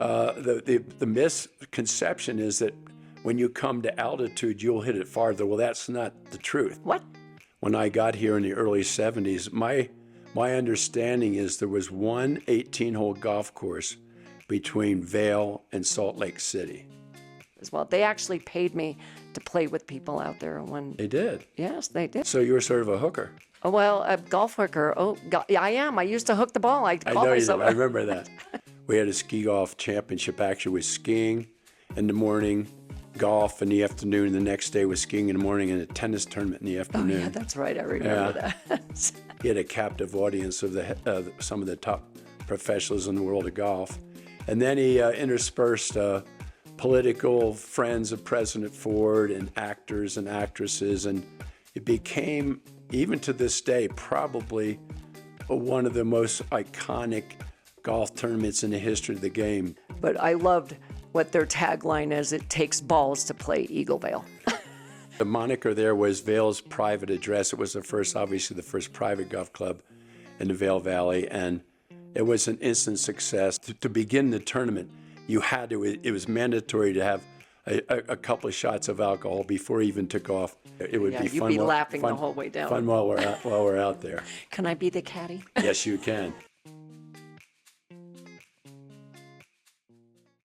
The misconception is that when you come to altitude, you'll hit it farther. Well, that's not the truth. What? When I got here in the early 70s, my understanding is there was one 18-hole golf course between Vail and Salt Lake City. As well, they actually paid me to play with people out there when. They did? Yes, they did. So you were sort of a hooker? Oh, well, a golf hooker. Oh, yeah, I am. I used to hook the ball. I know you did. I remember that. We had a ski golf championship. Actually, with skiing in the morning, golf in the afternoon. The next day was skiing in the morning and a tennis tournament in the afternoon. Oh, yeah, that's right. I remember that. He had a captive audience of some of the top professionals in the world of golf. And then he interspersed political friends of President Ford and actors and actresses, and it became, even to this day, probably one of the most iconic golf tournaments in the history of the game. But I loved what their tagline is, it takes balls to play Eagle Vail. The moniker there was Vail's Private Address. It was obviously the first private golf club in the Vail Valley, and it was an instant success. To begin the tournament, it was mandatory to have a couple of shots of alcohol before we even took off. It would be fun. You'd be laughing the whole way down. Fun while we're out there. Can I be the caddy? Yes, you can.